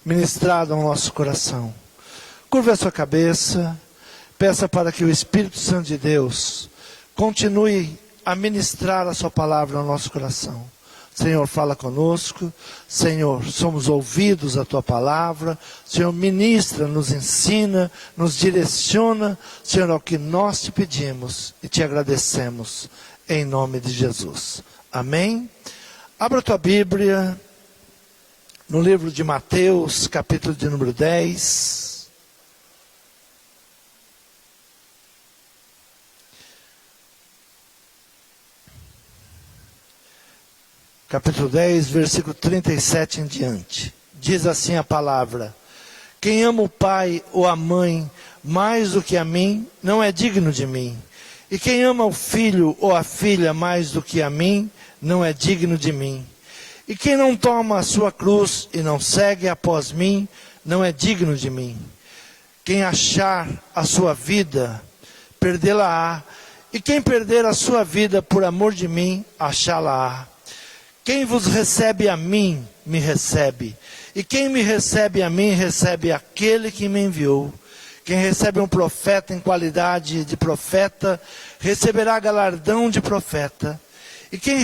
ministrado ao nosso coração. Curva a sua cabeça, peça para que o Espírito Santo de Deus continue a ministrar a sua palavra ao nosso coração. Senhor, fala conosco. Senhor, somos ouvidos à tua palavra. Senhor, ministra, nos ensina, nos direciona. Senhor, é o que nós te pedimos e te agradecemos, em nome de Jesus. Amém? Abra a tua Bíblia no livro de Mateus, capítulo de número 10. Capítulo 10, versículo 37 em diante. Diz assim a palavra: quem ama o pai ou a mãe mais do que a mim, não é digno de mim. E quem ama o filho ou a filha mais do que a mim, não é digno de mim. E quem não toma a sua cruz e não segue após mim, não é digno de mim. Quem achar a sua vida, perdê-la-á. E quem perder a sua vida por amor de mim, achá-la-á. Quem vos recebe a mim, me recebe. E quem me recebe a mim, recebe aquele que me enviou. Quem recebe um profeta em qualidade de profeta, receberá galardão de profeta. E quem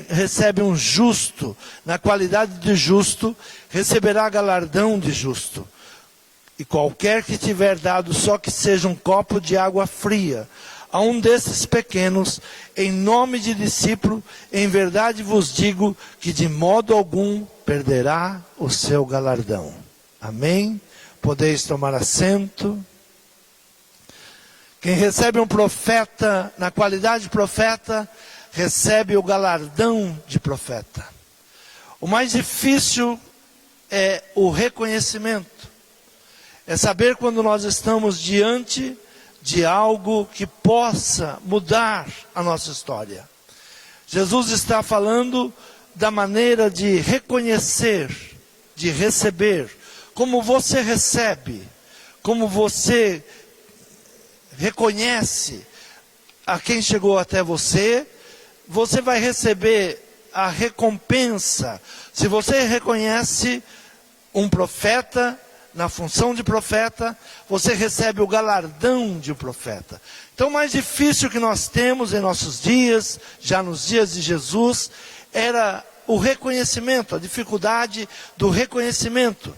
recebe um justo, na qualidade de justo, receberá galardão de justo. E qualquer que tiver dado só que seja um copo de água fria a um desses pequenos, em nome de discípulo, em verdade vos digo que de modo algum perderá o seu galardão. Amém? Podeis tomar assento. Quem recebe um profeta, na qualidade de profeta, recebe o galardão de profeta. O mais difícil é o reconhecimento. É saber quando nós estamos diante de algo que possa mudar a nossa história. Jesus está falando da maneira de reconhecer, de receber. Como você recebe, como você reconhece a quem chegou até você, você vai receber a recompensa. Se você reconhece um profeta, na função de profeta, você recebe o galardão de um profeta. Então o mais difícil que nós temos em nossos dias, já nos dias de Jesus, era o reconhecimento, a dificuldade do reconhecimento.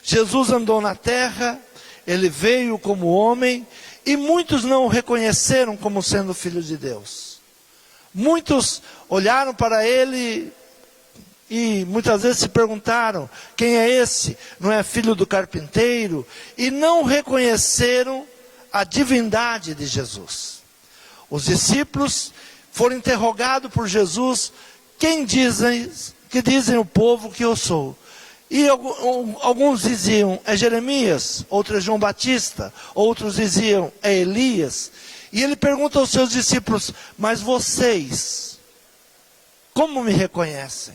Jesus andou na terra, ele veio como homem, e muitos não o reconheceram como sendo filho de Deus. Muitos olharam para ele e muitas vezes se perguntaram: quem é esse? Não é filho do carpinteiro? E não reconheceram a divindade de Jesus. Os discípulos foram interrogados por Jesus: quem dizem o povo que eu sou? E alguns diziam: é Jeremias, outros é João Batista, outros diziam: é Elias. E ele pergunta aos seus discípulos: mas vocês, como me reconhecem?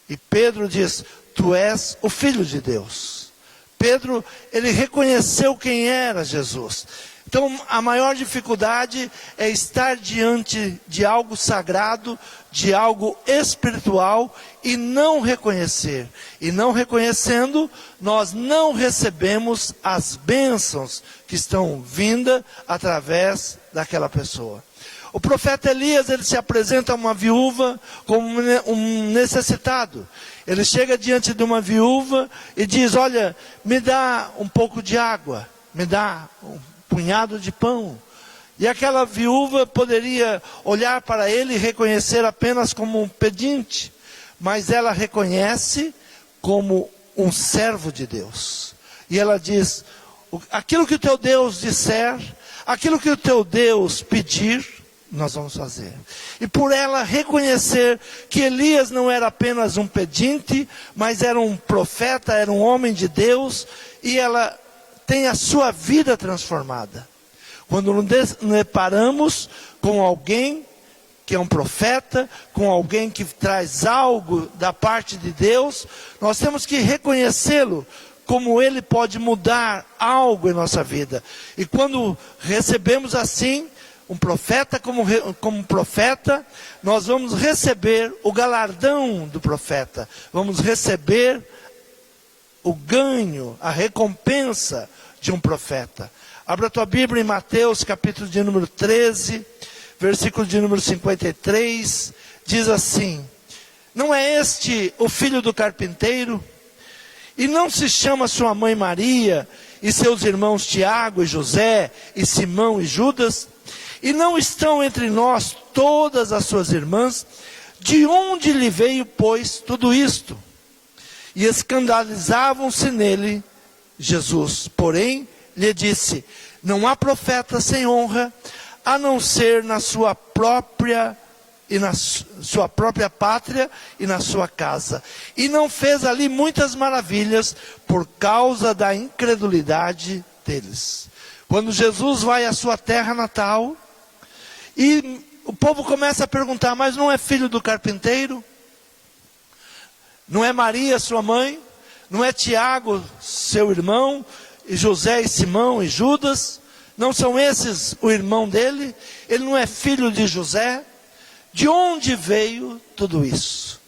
E Pedro diz: tu és o Filho de Deus. Pedro, ele reconheceu quem era Jesus. Então, a maior dificuldade é estar diante de algo sagrado, de algo espiritual, e não reconhecer. E não reconhecendo, nós não recebemos as bênçãos que estão vindas através daquela pessoa. O profeta Elias, ele se apresenta a uma viúva como um necessitado. Ele chega diante de uma viúva e diz: olha, me dá um pouco de água, me dá um punhado de pão. E aquela viúva poderia olhar para ele e reconhecer apenas como um pedinte, mas ela reconhece como um servo de Deus. E ela diz: aquilo que o teu Deus disser, aquilo que o teu Deus pedir, nós vamos fazer. E por ela reconhecer que Elias não era apenas um pedinte, mas era um profeta, era um homem de Deus, e ela tem a sua vida transformada. Quando nos deparamos com alguém que é um profeta, com alguém que traz algo da parte de Deus, nós temos que reconhecê-lo como ele pode mudar algo em nossa vida. E quando recebemos assim um profeta como profeta, nós vamos receber o galardão do profeta. Vamos receber o ganho, a recompensa de um profeta. Abra a tua Bíblia em Mateus, capítulo de número 13, versículo de número 53, diz assim: não é este o filho do carpinteiro? E não se chama sua mãe Maria, e seus irmãos Tiago e José, e Simão e Judas? E não estão entre nós todas as suas irmãs? De onde lhe veio, pois, tudo isto? E escandalizavam-se nele. Jesus, porém, lhe disse: não há profeta sem honra, a não ser na sua própria pátria e na sua casa. E não fez ali muitas maravilhas por causa da incredulidade deles. Quando Jesus vai à sua terra natal, e o povo começa a perguntar: mas não é filho do carpinteiro? Não é Maria sua mãe? Não é Tiago seu irmão? E José e Simão e Judas? Não são esses o irmão dele? Ele não é filho de José? De onde veio tudo isso?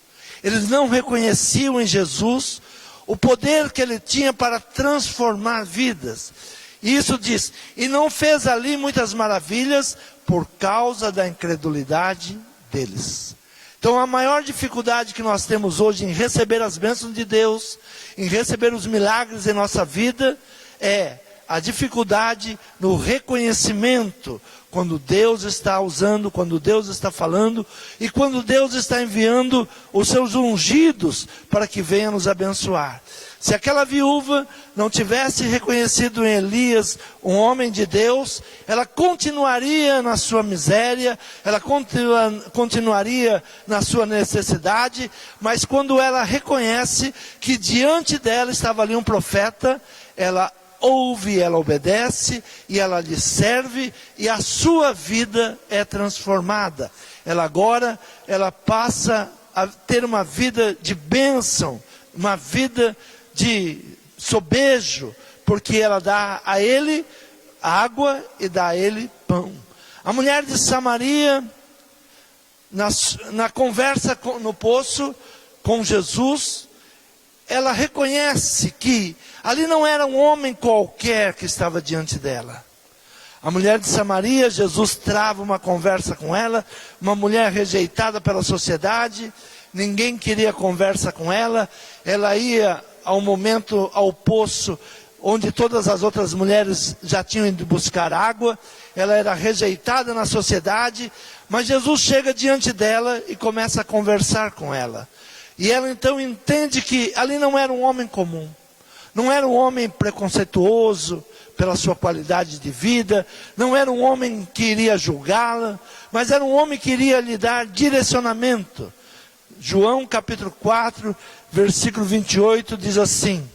Eles não reconheciam em Jesus o poder que ele tinha para transformar vidas. E isso diz: e não fez ali muitas maravilhas por causa da incredulidade deles. Então a maior dificuldade que nós temos hoje em receber as bênçãos de Deus, em receber os milagres em nossa vida, é a dificuldade no reconhecimento, quando Deus está usando, quando Deus está falando, e quando Deus está enviando os seus ungidos para que venham nos abençoar. Se aquela viúva não tivesse reconhecido em Elias um homem de Deus, ela continuaria na sua miséria, ela continuaria na sua necessidade, mas quando ela reconhece que diante dela estava ali um profeta, ela ouve, ela obedece, e ela lhe serve, e a sua vida é transformada. Ela passa a ter uma vida de bênção, uma vida de sobejo, porque ela dá a ele água e dá a ele pão. A mulher de Samaria, na conversa no poço com Jesus, ela reconhece que ali não era um homem qualquer que estava diante dela. A mulher de Samaria, Jesus trava uma conversa com ela, uma mulher rejeitada pela sociedade, ninguém queria conversa com ela, ela ia ao poço, onde todas as outras mulheres já tinham ido buscar água, ela era rejeitada na sociedade, mas Jesus chega diante dela e começa a conversar com ela. E ela então entende que ali não era um homem comum, não era um homem preconceituoso pela sua qualidade de vida, não era um homem que iria julgá-la, mas era um homem que iria lhe dar direcionamento. João capítulo 4, versículo 28 diz assim: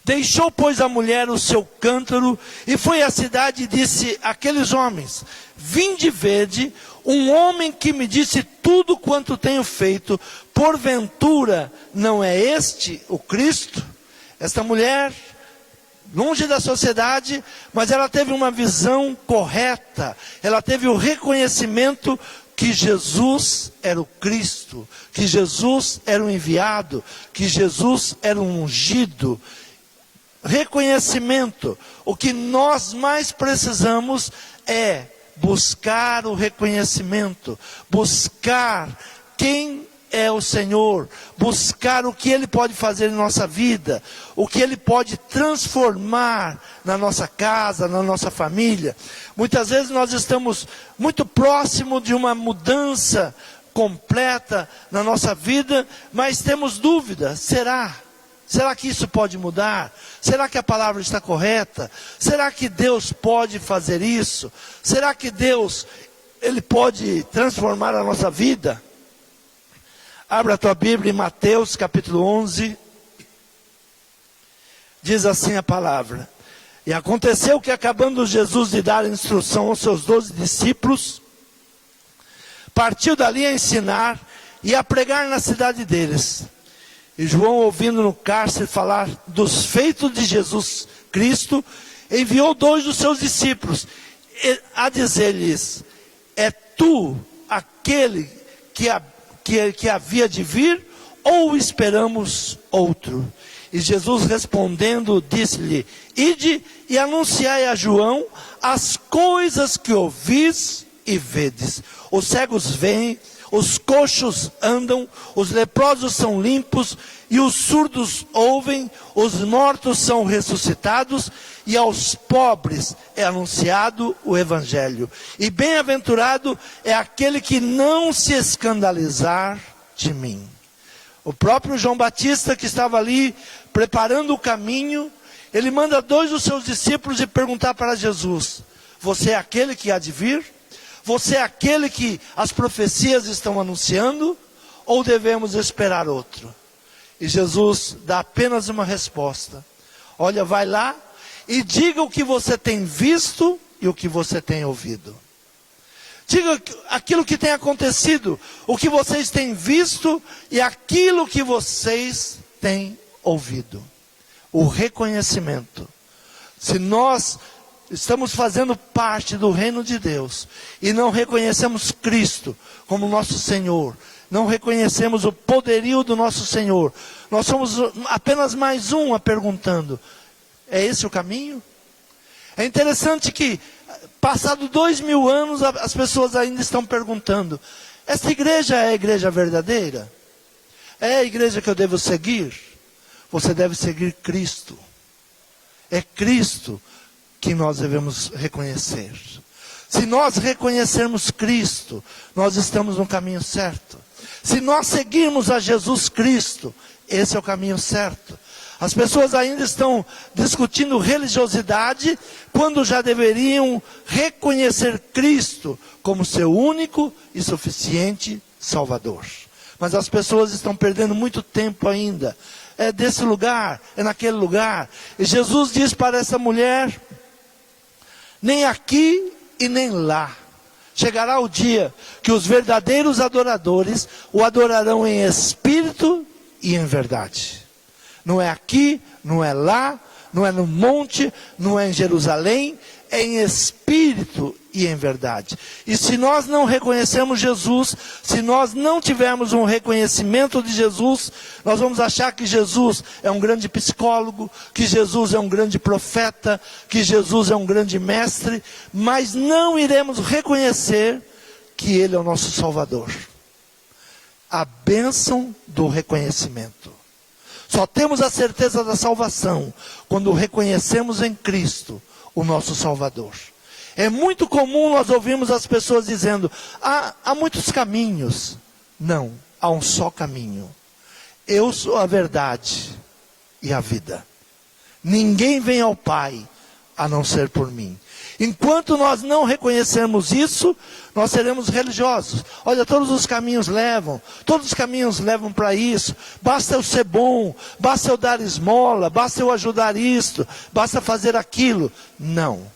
deixou, pois, a mulher o seu cântaro, e foi à cidade e disse àqueles homens: vinde vede um homem que me disse tudo quanto tenho feito, porventura não é este o Cristo? Esta mulher, longe da sociedade, mas ela teve uma visão correta, ela teve o reconhecimento que Jesus era o Cristo, que Jesus era o enviado, que Jesus era o ungido. Reconhecimento. O que nós mais precisamos é buscar o reconhecimento, buscar quem é o Senhor, buscar o que Ele pode fazer em nossa vida, o que Ele pode transformar na nossa casa, na nossa família. Muitas vezes nós estamos muito próximo de uma mudança completa na nossa vida, mas temos dúvida: será que isso pode mudar? Será que a palavra está correta? Será que Deus pode fazer isso? Será que Deus, Ele pode transformar a nossa vida? Abra a tua Bíblia em Mateus capítulo 11. Diz assim a palavra: e aconteceu que, acabando Jesus de dar instrução aos seus 12 discípulos, partiu dali a ensinar e a pregar na cidade deles. E João, ouvindo no cárcere falar dos feitos de Jesus Cristo, enviou 2 dos seus discípulos a dizer-lhes: é tu aquele que havia de vir, ou esperamos outro? E Jesus respondendo, disse-lhe: ide e anunciai a João as coisas que ouvis e vedes. Os cegos veem, os coxos andam, os leprosos são limpos, e os surdos ouvem, os mortos são ressuscitados, e aos pobres é anunciado o Evangelho. E bem-aventurado é aquele que não se escandalizar de mim. O próprio João Batista, que estava ali preparando o caminho, ele manda 2 dos seus discípulos e perguntar para Jesus: você é aquele que há de vir? Você é aquele que as profecias estão anunciando? Ou devemos esperar outro? E Jesus dá apenas uma resposta: olha, vai lá e diga o que você tem visto e o que você tem ouvido. Diga aquilo que tem acontecido, o que vocês têm visto e aquilo que vocês têm ouvido. O reconhecimento. Se nós estamos fazendo parte do reino de Deus e não reconhecemos Cristo como nosso Senhor, não reconhecemos o poderio do nosso Senhor, nós somos apenas mais um a perguntando: é esse o caminho? É interessante que, passado 2000 anos, as pessoas ainda estão perguntando: essa igreja é a igreja verdadeira? É a igreja que eu devo seguir? Você deve seguir Cristo. É Cristo que nós devemos reconhecer. Se nós reconhecermos Cristo, nós estamos no caminho certo. Se nós seguirmos a Jesus Cristo, esse é o caminho certo. As pessoas ainda estão discutindo religiosidade, quando já deveriam reconhecer Cristo como seu único e suficiente Salvador. Mas as pessoas estão perdendo muito tempo ainda. É desse lugar, é naquele lugar. E Jesus diz para essa mulher: nem aqui e nem lá. Chegará o dia que os verdadeiros adoradores o adorarão em espírito e em verdade. Não é aqui, não é lá, não é no monte, não é em Jerusalém, é em espírito e em verdade. E se nós não reconhecemos Jesus, se nós não tivermos um reconhecimento de Jesus, nós vamos achar que Jesus é um grande psicólogo, que Jesus é um grande profeta, que Jesus é um grande mestre, mas não iremos reconhecer que Ele é o nosso Salvador. A bênção do reconhecimento. Só temos a certeza da salvação quando reconhecemos em Cristo o nosso Salvador. É muito comum nós ouvirmos as pessoas dizendo: há muitos caminhos. Não, há um só caminho. Eu sou a verdade e a vida. Ninguém vem ao Pai a não ser por mim. Enquanto nós não reconhecermos isso, nós seremos religiosos. Olha, todos os caminhos levam para isso. Basta eu ser bom, basta eu dar esmola, basta eu ajudar isto, basta fazer aquilo. Não.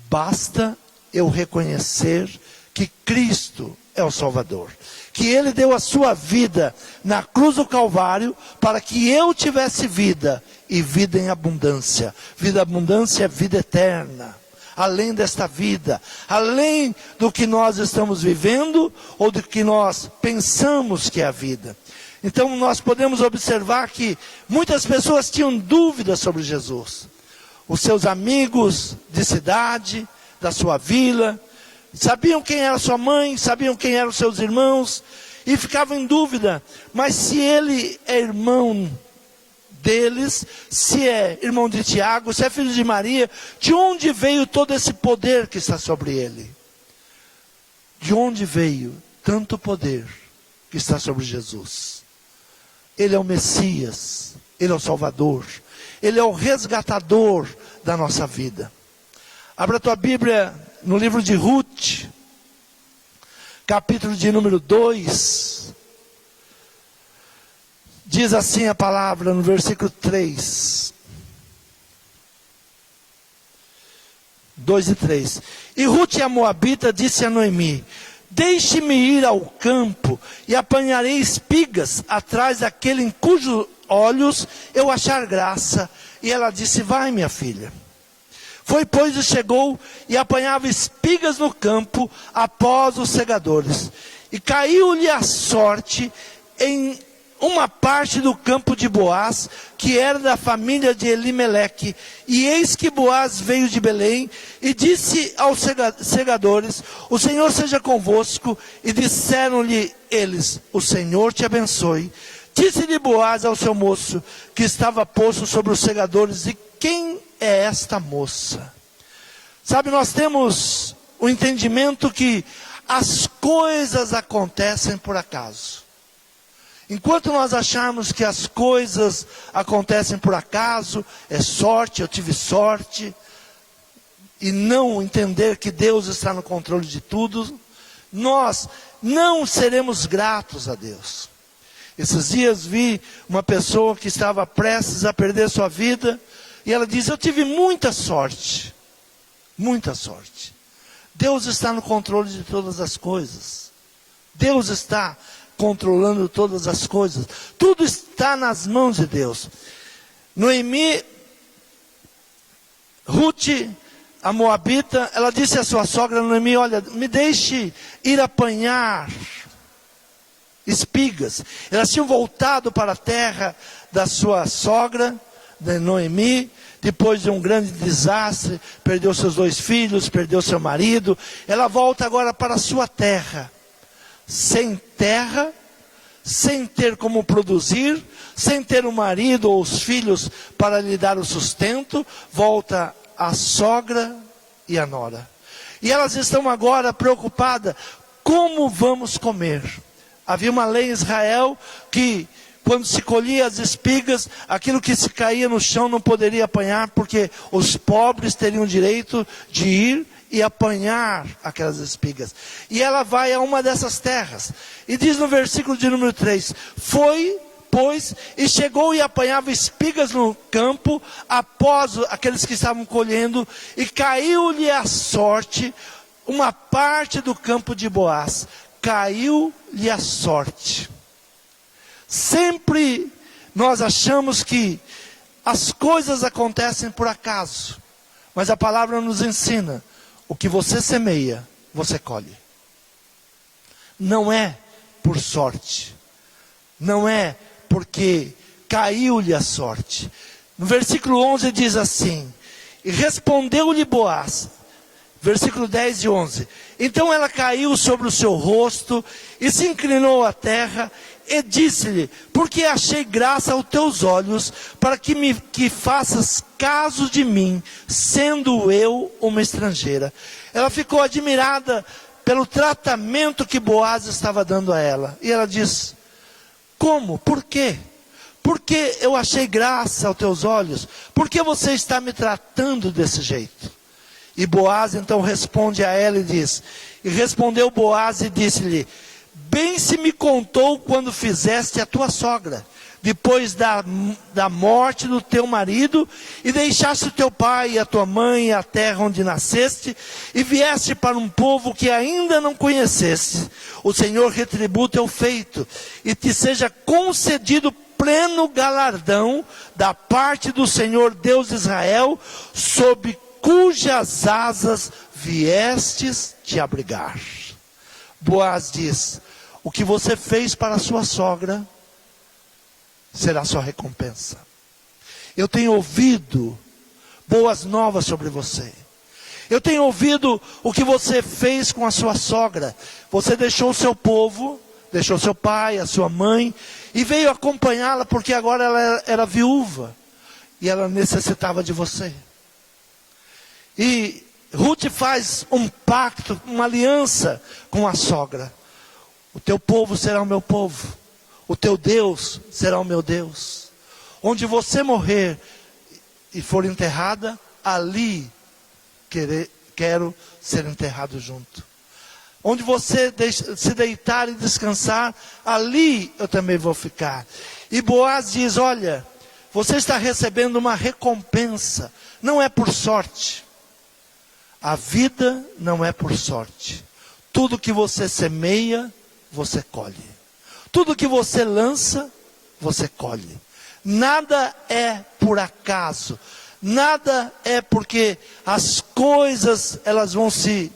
Basta eu reconhecer que Cristo é o Salvador. Que Ele deu a sua vida na cruz do Calvário para que eu tivesse vida e vida em abundância. Vida abundância é vida eterna. Além desta vida, além do que nós estamos vivendo ou do que nós pensamos que é a vida. Então nós podemos observar que muitas pessoas tinham dúvidas sobre Jesus. Os seus amigos de cidade, da sua vila, sabiam quem era sua mãe, sabiam quem eram seus irmãos, e ficavam em dúvida: mas se ele é irmão deles, se é irmão de Tiago, se é filho de Maria, de onde veio todo esse poder que está sobre ele? De onde veio tanto poder que está sobre Jesus? Ele é o Messias, Ele é o Salvador, Ele é o resgatador da nossa vida. Abra a tua Bíblia no livro de Ruth, capítulo de número 2. Diz assim a palavra no versículo 3. 2 e 3. E Ruth a Moabita disse a Noemi: deixe-me ir ao campo e apanharei espigas atrás daquele em cujos olhos eu achar graça. E ela disse: vai, minha filha. Foi, pois, e chegou e apanhava espigas no campo após os segadores. E caiu-lhe a sorte em uma parte do campo de Boaz, que era da família de Elimeleque. E eis que Boaz veio de Belém e disse aos segadores: o Senhor seja convosco. E disseram-lhe eles: o Senhor te abençoe. Disse-lhe Boaz ao seu moço, que estava posto sobre os segadores: e quem é esta moça? Sabe, nós temos o entendimento que as coisas acontecem por acaso. Enquanto nós acharmos que as coisas acontecem por acaso, é sorte, eu tive sorte, e não entender que Deus está no controle de tudo, nós não seremos gratos a Deus. Esses dias vi uma pessoa que estava prestes a perder sua vida, e ela diz: eu tive muita sorte. Muita sorte. Deus está no controle de todas as coisas. Deus está controlando todas as coisas. Tudo está nas mãos de Deus. Noemi, Ruth, a moabita, ela disse à sua sogra Noemi: olha, me deixe ir apanhar espigas. Elas tinham voltado para a terra da sua sogra, de Noemi, depois de um grande desastre, perdeu seus 2 filhos, perdeu seu marido. Ela volta agora para a sua terra, sem terra, sem ter como produzir, sem ter o marido ou os filhos para lhe dar o sustento. Volta a sogra e a nora. E elas estão agora preocupadas: como vamos comer? Havia uma lei em Israel que, quando se colhia as espigas, aquilo que se caía no chão não poderia apanhar, porque os pobres teriam direito de ir e apanhar aquelas espigas. E ela vai a uma dessas terras, e diz no versículo de número 3, foi, pois, e chegou e apanhava espigas no campo, após aqueles que estavam colhendo, e caiu-lhe a sorte, uma parte do campo de Boaz, caiu-lhe a sorte. Sempre nós achamos que as coisas acontecem por acaso, mas a palavra nos ensina: o que você semeia, você colhe. Não é por sorte, não é porque caiu-lhe a sorte. No versículo 11 diz assim: e respondeu-lhe Boaz, versículo 10 e 11, então ela caiu sobre o seu rosto e se inclinou à terra, e disse-lhe: porque achei graça aos teus olhos, para que faças caso de mim, sendo eu uma estrangeira. Ela ficou admirada pelo tratamento que Boaz estava dando a ela. E ela diz: como? Por quê? Porque eu achei graça aos teus olhos? Por que você está me tratando desse jeito? E Boaz então responde a ela e diz: e respondeu Boaz e disse-lhe: bem se me contou quando fizeste a tua sogra, depois da morte do teu marido, e deixaste o teu pai e a tua mãe e a terra onde nasceste, e vieste para um povo que ainda não conheceste. O Senhor retribua o teu feito, e te seja concedido pleno galardão da parte do Senhor Deus de Israel, sob cujas asas viestes te abrigar. Boaz diz: o que você fez para a sua sogra será sua recompensa. Eu tenho ouvido boas novas sobre você. Eu tenho ouvido o que você fez com a sua sogra. Você deixou o seu povo, deixou seu pai, a sua mãe, e veio acompanhá-la, porque agora ela era viúva, e ela necessitava de você. E Ruth faz um pacto, uma aliança com a sogra. O teu povo será o meu povo, o teu Deus será o meu Deus. Onde você morrer e for enterrada, ali quero ser enterrado junto. Onde você se deitar e descansar, ali eu também vou ficar. E Boaz diz: olha, você está recebendo uma recompensa, não é por sorte. A vida não é por sorte. Tudo que você semeia, você colhe. Tudo que você lança, você colhe. Nada é por acaso. Nada é porque as coisas elas vão se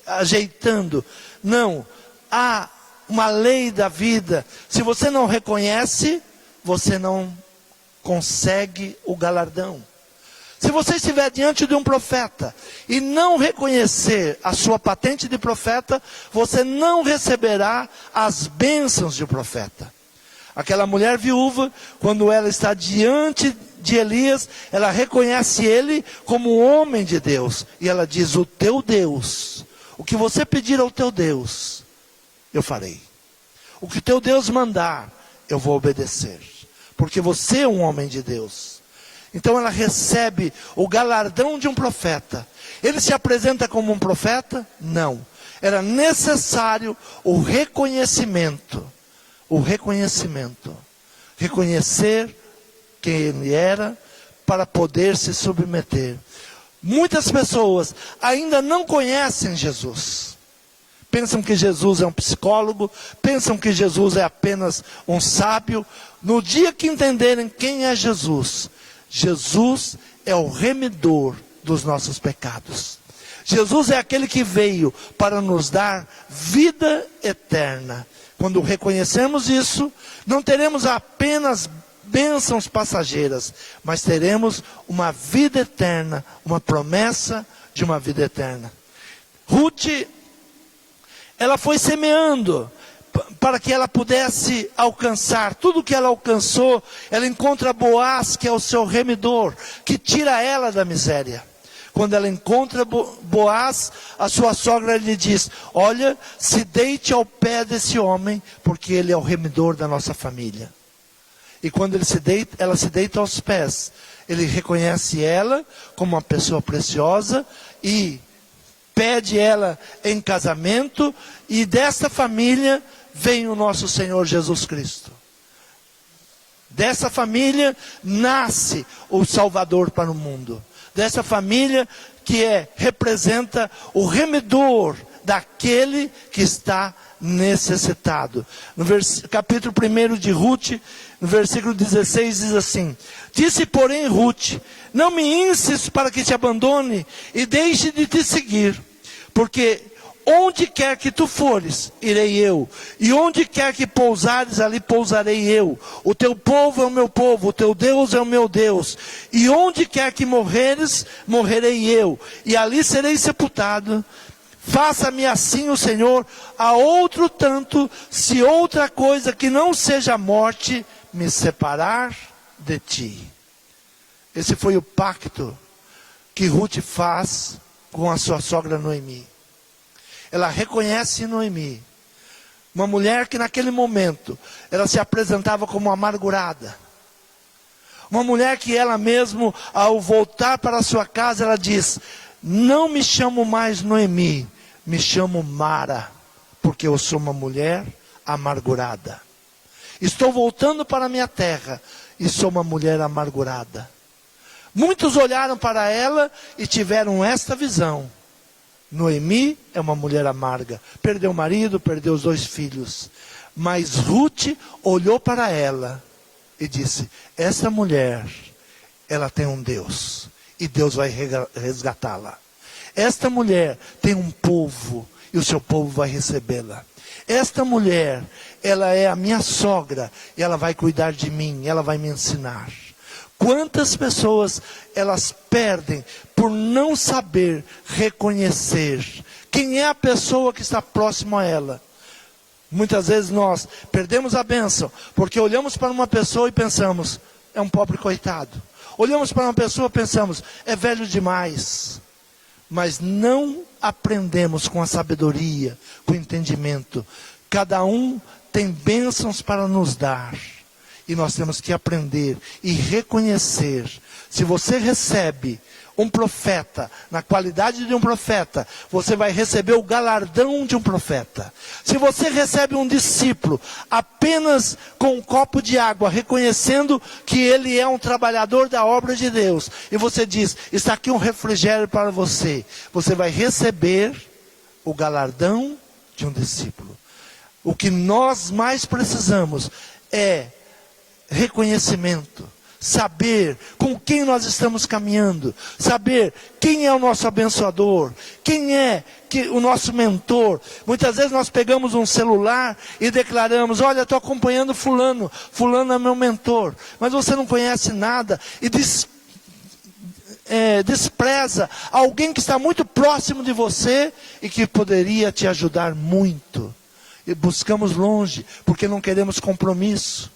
ajeitando. Não. Há uma lei da vida. Se você não reconhece, você não consegue o galardão. Se você estiver diante de um profeta e não reconhecer a sua patente de profeta, você não receberá as bênçãos de profeta. Aquela mulher viúva, quando ela está diante de Elias, ela reconhece ele como homem de Deus. E ela diz: o teu Deus, o que você pedir ao teu Deus, eu farei. O que o teu Deus mandar, eu vou obedecer. Porque você é um homem de Deus. Então ela recebe o galardão de um profeta. Ele se apresenta como um profeta? Não. Era necessário o reconhecimento. O reconhecimento. Reconhecer quem ele era para poder se submeter. Muitas pessoas ainda não conhecem Jesus. Pensam que Jesus é um psicólogo, pensam que Jesus é apenas um sábio. No dia que entenderem quem é Jesus, Jesus é o remidor dos nossos pecados. Jesus é aquele que veio para nos dar vida eterna. Quando reconhecemos isso, não teremos apenas bênçãos passageiras, mas teremos uma vida eterna, uma promessa de uma vida eterna. Ruth, ela foi semeando para que ela pudesse alcançar. Tudo que ela alcançou, ela encontra Boaz, que é o seu remidor, que tira ela da miséria. Quando ela encontra Boaz, a sua sogra lhe diz: olha, se deite ao pé desse homem, porque ele é o remidor da nossa família. E quando ela se deita aos pés, ele reconhece ela como uma pessoa preciosa e pede ela em casamento, e desta família vem o nosso Senhor Jesus Cristo. Dessa família nasce o Salvador para o mundo. Dessa família que representa o remidor daquele que está necessitado. No capítulo 1 de Ruth, no versículo 16, diz assim: disse, porém, Ruth: não me instes para que te abandone e deixe de te seguir, porque onde quer que tu fores, irei eu, e onde quer que pousares, ali pousarei eu. O teu povo é o meu povo, o teu Deus é o meu Deus. E onde quer que morreres, morrerei eu, e ali serei sepultado. Faça-me assim o Senhor a outro tanto, se outra coisa que não seja a morte me separar de ti. Esse foi o pacto que Ruth faz com a sua sogra Noemi. Ela reconhece Noemi, uma mulher que naquele momento, ela se apresentava como amargurada. Uma mulher que ela mesmo, ao voltar para a sua casa, ela diz: não me chamo mais Noemi, me chamo Mara, porque eu sou uma mulher amargurada. Estou voltando para a minha terra e sou uma mulher amargurada. Muitos olharam para ela e tiveram esta visão: Noemi é uma mulher amarga, perdeu o marido, perdeu os 2 filhos. Mas Ruth olhou para ela e disse: essa mulher, ela tem um Deus, e Deus vai resgatá-la. Esta mulher tem um povo, e o seu povo vai recebê-la. Esta mulher, ela é a minha sogra, e ela vai cuidar de mim, ela vai me ensinar. Quantas pessoas elas perdem por não saber reconhecer quem é a pessoa que está próximo a ela. Muitas vezes nós perdemos a bênção porque olhamos para uma pessoa e pensamos: é um pobre coitado. Olhamos para uma pessoa e pensamos: é velho demais. Mas não aprendemos com a sabedoria, com o entendimento. Cada um tem bênçãos para nos dar. E nós temos que aprender e reconhecer. Se você recebe um profeta, na qualidade de um profeta, você vai receber o galardão de um profeta. Se você recebe um discípulo apenas com um copo de água, reconhecendo que ele é um trabalhador da obra de Deus, e você diz: está aqui um refrigério para você, você vai receber o galardão de um discípulo. O que nós mais precisamos é reconhecimento, saber com quem nós estamos caminhando, saber quem é o nosso abençoador, quem é o nosso mentor. Muitas vezes nós pegamos um celular e declaramos: olha, estou acompanhando fulano, fulano é meu mentor, mas você não conhece nada e despreza alguém que está muito próximo de você e que poderia te ajudar muito. E buscamos longe, porque não queremos compromisso.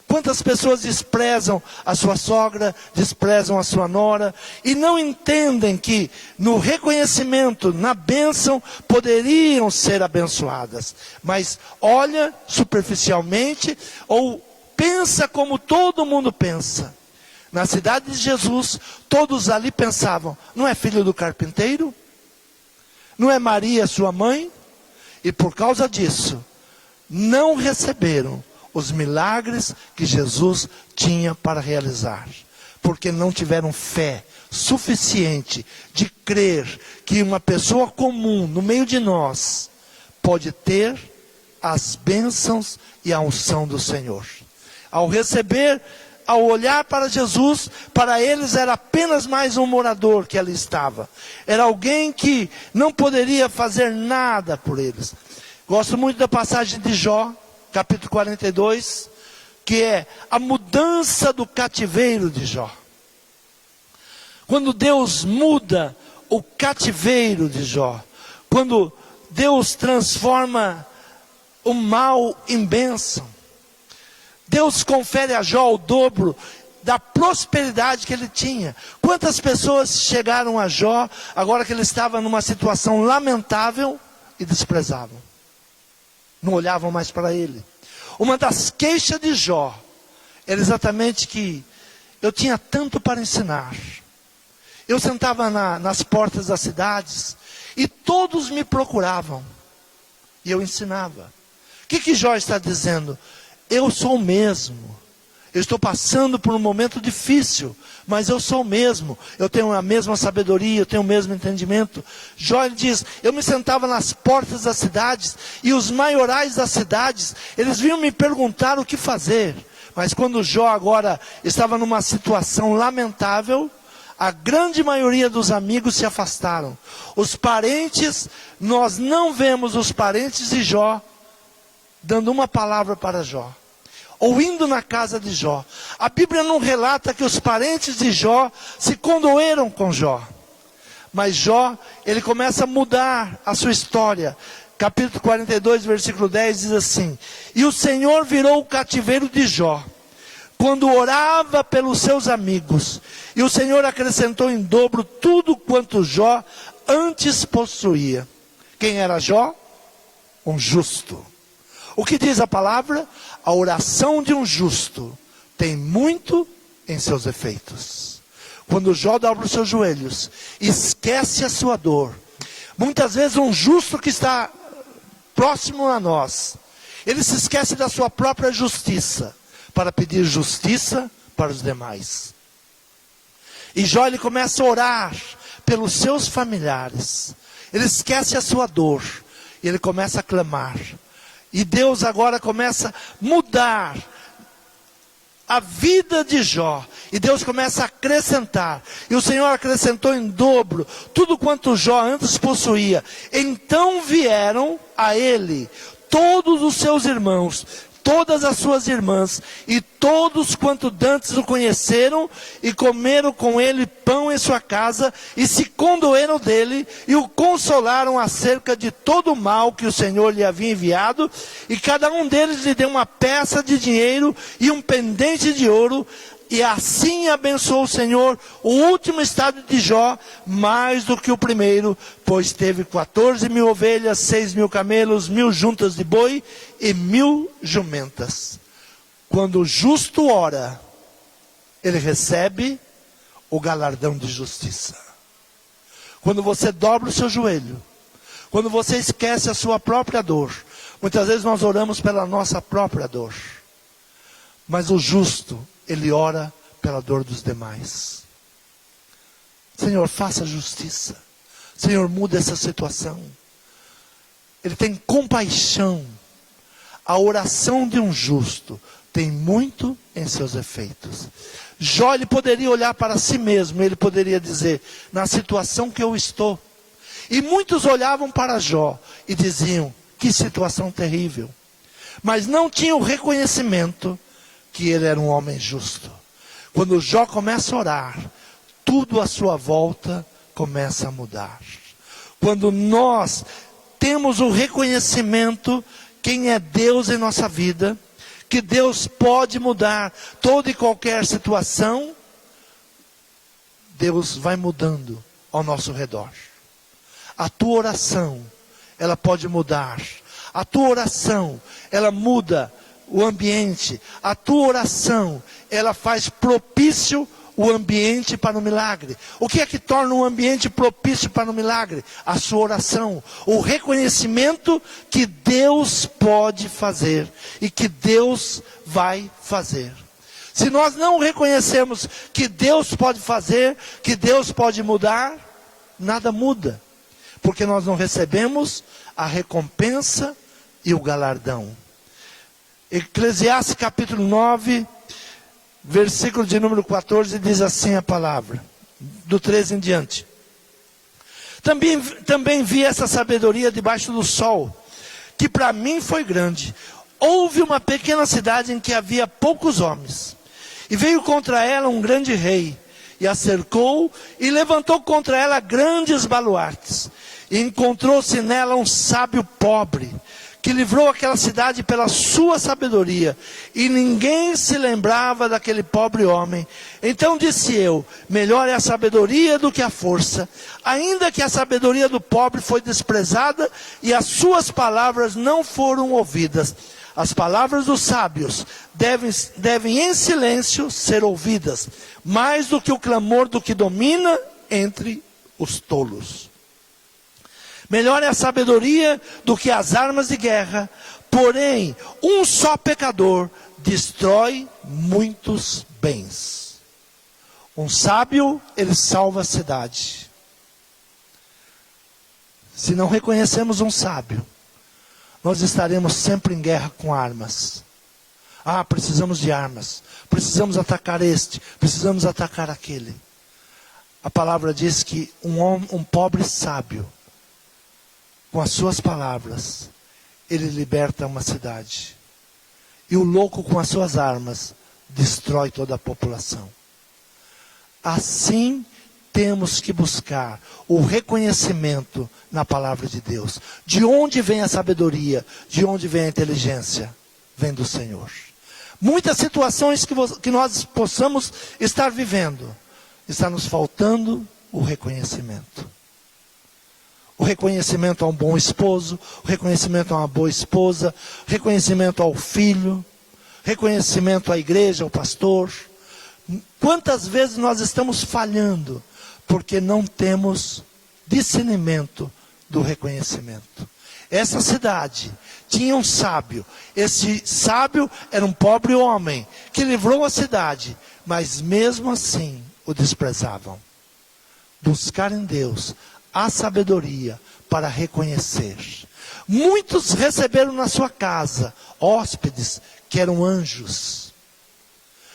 Quantas pessoas desprezam a sua sogra, desprezam a sua nora, e não entendem que no reconhecimento, na bênção, poderiam ser abençoadas. Mas olha superficialmente, ou pensa como todo mundo pensa. Na cidade de Jesus, todos ali pensavam: não é filho do carpinteiro? Não é Maria sua mãe? E por causa disso, não receberam os milagres que Jesus tinha para realizar. Porque não tiveram fé suficiente de crer que uma pessoa comum no meio de nós pode ter as bênçãos e a unção do Senhor. Ao receber, ao olhar para Jesus, para eles era apenas mais um morador que ali estava. Era alguém que não poderia fazer nada por eles. Gosto muito da passagem de Jó, capítulo 42, que é a mudança do cativeiro de Jó. Quando Deus muda o cativeiro de Jó, quando Deus transforma o mal em bênção, Deus confere a Jó o dobro da prosperidade que ele tinha. Quantas pessoas chegaram a Jó, agora que ele estava numa situação lamentável, e desprezavam? Não olhavam mais para ele. Uma das queixas de Jó era exatamente que eu tinha tanto para ensinar. Eu sentava nas portas das cidades e todos me procuravam. E eu ensinava. O que Jó está dizendo? Eu sou o mesmo. Eu estou passando por um momento difícil, mas eu sou o mesmo. Eu tenho a mesma sabedoria, eu tenho o mesmo entendimento. Jó diz: eu me sentava nas portas das cidades, e os maiorais das cidades, eles vinham me perguntar o que fazer. Mas quando Jó agora estava numa situação lamentável, a grande maioria dos amigos se afastaram. Os parentes, nós não vemos os parentes de Jó dando uma palavra para Jó, ou indo na casa de Jó. A Bíblia não relata que os parentes de Jó se condoeram com Jó. Mas Jó, ele começa a mudar a sua história. Capítulo 42, versículo 10 diz assim: e o Senhor virou o cativeiro de Jó, quando orava pelos seus amigos. E o Senhor acrescentou em dobro tudo quanto Jó antes possuía. Quem era Jó? Um justo. O que diz a palavra? A oração de um justo tem muito em seus efeitos. Quando Jó dobra os seus joelhos, esquece a sua dor. Muitas vezes um justo que está próximo a nós, ele se esquece da sua própria justiça, para pedir justiça para os demais. E Jó, ele começa a orar pelos seus familiares. Ele esquece a sua dor, e ele começa a clamar. E Deus agora começa a mudar a vida de Jó. E Deus começa a acrescentar. E o Senhor acrescentou em dobro tudo quanto Jó antes possuía. Então vieram a ele todos os seus irmãos, todas as suas irmãs, e todos quanto dantes o conheceram, e comeram com ele pão em sua casa, e se condoeram dele, e o consolaram acerca de todo o mal que o Senhor lhe havia enviado, e cada um deles lhe deu uma peça de dinheiro, e um pendente de ouro, e assim abençoou o Senhor o último estado de Jó, mais do que o primeiro, pois teve 14.000 ovelhas, 6.000 camelos, 1.000 juntas de boi e 1.000 jumentas. Quando o justo ora, ele recebe o galardão de justiça. Quando você dobra o seu joelho, quando você esquece a sua própria dor, muitas vezes nós oramos pela nossa própria dor, mas o justo, ele ora pela dor dos demais. Senhor, faça justiça. Senhor, muda essa situação. Ele tem compaixão. A oração de um justo tem muito em seus efeitos. Jó, ele poderia olhar para si mesmo, ele poderia dizer, na situação que eu estou. E muitos olhavam para Jó e diziam, que situação terrível. Mas não tinham reconhecimento que ele era um homem justo. Quando Jó começa a orar, tudo à sua volta começa a mudar. Quando nós temos o reconhecimento quem é Deus em nossa vida, que Deus pode mudar toda e qualquer situação, Deus vai mudando ao nosso redor. A tua oração, ela pode mudar. A tua oração, ela muda o ambiente. A tua oração, ela faz propício o ambiente para o milagre. O que é que torna um ambiente propício para o milagre? A sua oração. O reconhecimento que Deus pode fazer e que Deus vai fazer. Se nós não reconhecermos que Deus pode fazer, que Deus pode mudar, nada muda. Porque nós não recebemos a recompensa e o galardão. Eclesiastes capítulo 9, versículo de número 14, diz assim a palavra, do 13 em diante. Também vi essa sabedoria debaixo do sol, que para mim foi grande. Houve uma pequena cidade em que havia poucos homens, e veio contra ela um grande rei, e a cercou, e levantou contra ela grandes baluartes. E encontrou-se nela um sábio pobre, que livrou aquela cidade pela sua sabedoria, e ninguém se lembrava daquele pobre homem. Então disse eu, melhor é a sabedoria do que a força, ainda que a sabedoria do pobre foi desprezada, e as suas palavras não foram ouvidas. As palavras dos sábios devem em silêncio ser ouvidas, mais do que o clamor do que domina entre os tolos. Melhor é a sabedoria do que as armas de guerra, porém, um só pecador destrói muitos bens. Um sábio, ele salva a cidade. Se não reconhecemos um sábio, nós estaremos sempre em guerra com armas. Ah, precisamos de armas, precisamos atacar este, precisamos atacar aquele. A palavra diz que um pobre sábio, com as suas palavras, ele liberta uma cidade. E o louco, com as suas armas, destrói toda a população. Assim, temos que buscar o reconhecimento na palavra de Deus. De onde vem a sabedoria? De onde vem a inteligência? Vem do Senhor. Muitas situações que nós possamos estar vivendo, está nos faltando o reconhecimento. O reconhecimento a um bom esposo, o reconhecimento a uma boa esposa, o reconhecimento ao filho, reconhecimento à igreja, ao pastor. Quantas vezes nós estamos falhando porque não temos discernimento do reconhecimento? Essa cidade tinha um sábio. Esse sábio era um pobre homem que livrou a cidade, mas mesmo assim o desprezavam. Buscar em Deus a sabedoria para reconhecer. Muitos receberam na sua casa hóspedes que eram anjos.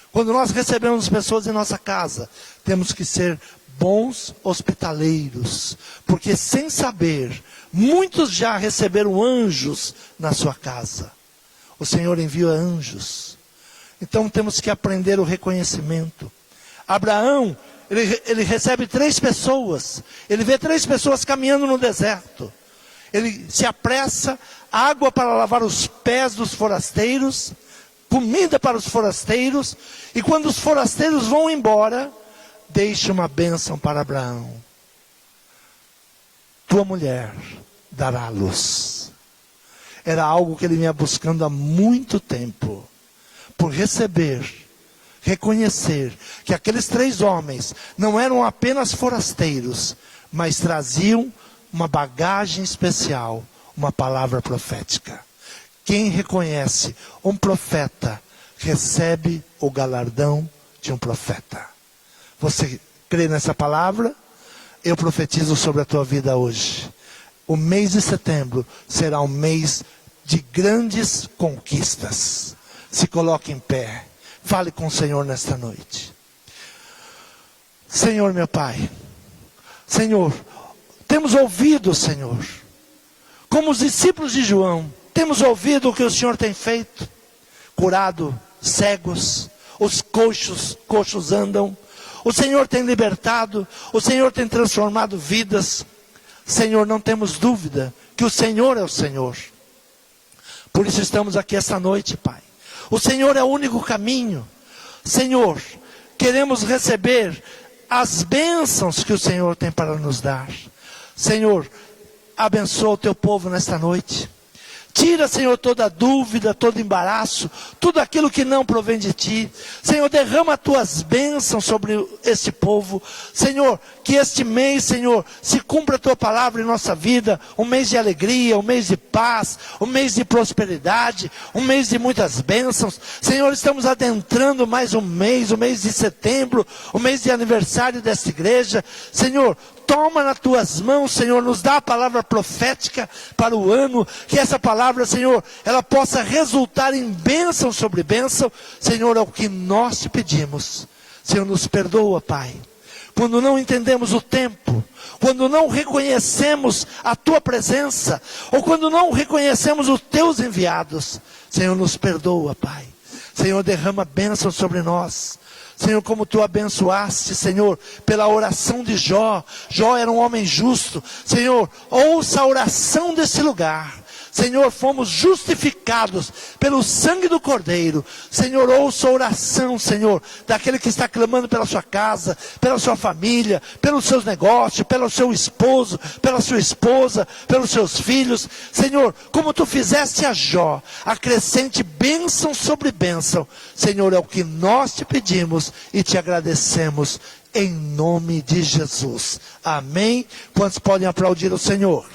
Quando nós recebemos pessoas em nossa casa, temos que ser bons hospitaleiros, porque sem saber, muitos já receberam anjos na sua casa. O Senhor envia anjos. Então temos que aprender o reconhecimento. Abraão, ele recebe 3 pessoas. Ele vê 3 pessoas caminhando no deserto. Ele se apressa, água para lavar os pés dos forasteiros, comida para os forasteiros. E quando os forasteiros vão embora, deixa uma bênção para Abraão. Tua mulher dará à luz. Era algo que ele vinha buscando há muito tempo. Por receber, reconhecer que aqueles 3 homens não eram apenas forasteiros, mas traziam uma bagagem especial, uma palavra profética. Quem reconhece um profeta, recebe o galardão de um profeta. Você crê nessa palavra? Eu profetizo sobre a tua vida hoje. O mês de setembro será um mês de grandes conquistas. Se coloque em pé. Fale com o Senhor nesta noite. Senhor, meu Pai, Senhor, temos ouvido, Senhor, como os discípulos de João, temos ouvido o que o Senhor tem feito, curado cegos, os coxos andam, o Senhor tem libertado, o Senhor tem transformado vidas. Senhor, não temos dúvida que o Senhor é o Senhor. Por isso estamos aqui esta noite, Pai. O Senhor é o único caminho. Senhor, queremos receber as bênçãos que o Senhor tem para nos dar. Senhor, abençoa o teu povo nesta noite. Tira, Senhor, toda dúvida, todo embaraço, tudo aquilo que não provém de Ti. Senhor, derrama as Tuas bênçãos sobre este povo. Senhor, que este mês, Senhor, se cumpra a Tua palavra em nossa vida. Um mês de alegria, um mês de paz, um mês de prosperidade, um mês de muitas bênçãos. Senhor, estamos adentrando mais um mês, o mês de setembro, o mês de aniversário desta igreja. Senhor, toma nas Tuas mãos, Senhor, nos dá a palavra profética para o ano, que essa palavra, Senhor, ela possa resultar em bênção sobre bênção. Senhor, é o que nós te pedimos. Senhor, nos perdoa, Pai, quando não entendemos o tempo, quando não reconhecemos a Tua presença, ou quando não reconhecemos os Teus enviados. Senhor, nos perdoa, Pai. Senhor, derrama bênção sobre nós. Senhor, como Tu abençoaste, Senhor, pela oração de Jó. Jó era um homem justo. Senhor, ouça a oração desse lugar. Senhor, fomos justificados pelo sangue do Cordeiro. Senhor, ouça a oração, Senhor, daquele que está clamando pela sua casa, pela sua família, pelos seus negócios, pelo seu esposo, pela sua esposa, pelos seus filhos. Senhor, como Tu fizeste a Jó, acrescente bênção sobre bênção. Senhor, é o que nós te pedimos e te agradecemos em nome de Jesus. Amém? Quantos podem aplaudir o Senhor?